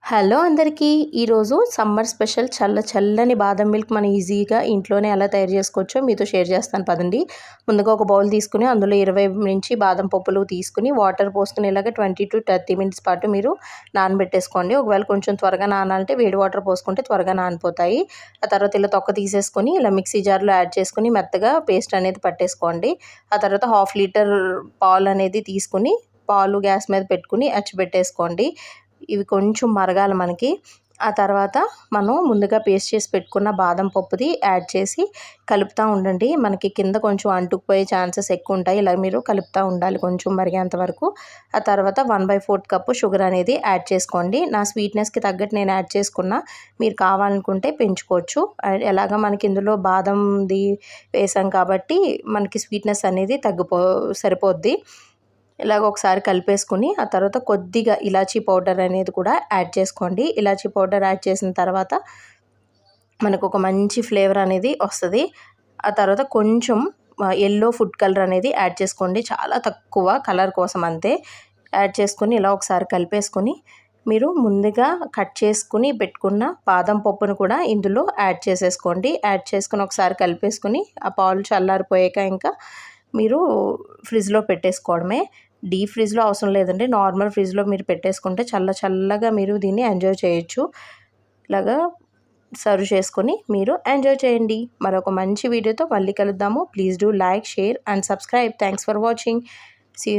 Hello అందరికీ ఈరోజు summer special చల్లని బాదం మిల్క్ మనం ఈజీగా ఇంట్లోనే ఎలా తయారు చేసుకోవచ్చో మీతో షేర్ చేస్తాను పదండి. ముందుగా ఒక బౌల్ తీసుకుని అందులో 20 నుంచి బాదం పప్పులు తీసుకుని వాటర్ పోసుకుని ఇలాగ 20 to 30 మినిట్స్ పాటు మీరు నానబెట్టేసుకోండి. ఒకవేళ కొంచెం త్వరగా నానాలంటే వేడి వాటర్ పోసుకుంటే త్వరగా నానిపోతాయి. ఆ తర్వాత ఇలా తొక్క తీసేసుకొని ఇలా మిక్సీ జార్లో యాడ్ చేసుకుని మెత్తగా పేస్ట్ అనేది పట్టేసుకోండి. ఆ తర్వాత 1/2 లీటర్ పాలు అనేది తీసుకుని పాలు గ్యాస్ మీద పెట్టుకుని అచ్చిపెట్టేసుకోండి. ఇవి కొంచెం మరగాలి మనకి. ఆ తర్వాత మనం ముందుగా పేస్ట్ చేసి పెట్టుకున్న బాదం పప్పుది యాడ్ చేసి కలుపుతూ ఉండండి. మనకి కింద కొంచెం అంటుకుపోయే ఛాన్సెస్ ఎక్కువ ఉంటాయి. ఇలా మీరు కలుపుతూ ఉండాలి కొంచెం మరిగేంత వరకు. ఆ తర్వాత 1/4 కప్పు షుగర్ అనేది యాడ్ చేసుకోండి. నా స్వీట్నెస్కి తగ్గట్టు నేను యాడ్ చేసుకున్నా, మీరు కావాలనుకుంటే పెంచుకోవచ్చు. ఎలాగ మనకి ఇందులో బాదంది వేసాం కాబట్టి మనకి స్వీట్నెస్ అనేది సరిపోద్ది. ఇలాగ ఒకసారి కలిపేసుకుని ఆ తర్వాత కొద్దిగా ఇలాచీ పౌడర్ అనేది కూడా యాడ్ చేసుకోండి. ఇలాచీ పౌడర్ యాడ్ చేసిన తర్వాత మనకు ఒక మంచి ఫ్లేవర్ అనేది వస్తుంది. ఆ తర్వాత కొంచెం ఎల్లో ఫుడ్ కలర్ అనేది యాడ్ చేసుకోండి. చాలా తక్కువ కలర్ కోసం అంతే. యాడ్ చేసుకొని ఇలా ఒకసారి కలిపేసుకొని మీరు ముందుగా కట్ చేసుకుని పెట్టుకున్న బాదం పప్పును కూడా ఇందులో యాడ్ చేసేసుకోండి. యాడ్ చేసుకుని ఒకసారి కలిపేసుకుని ఆ పాలు చల్లారిపోయాక ఇంకా మీరు ఫ్రిడ్జ్లో పెట్టేసుకోవడమే. డీప్ ఫ్రిడ్జ్లో అవసరం లేదండి, నార్మల్ ఫ్రిడ్జ్లో మీరు పెట్టేసుకుంటే చల్లగా మీరు దీన్ని ఎంజాయ్ చేయొచ్చు. ఇలాగా సర్వ్ చేసుకొని మీరు ఎంజాయ్ చేయండి. మరొక మంచి వీడియోతో మళ్ళీ కలుద్దాము. Please do like, share and subscribe. Thanks for watching. See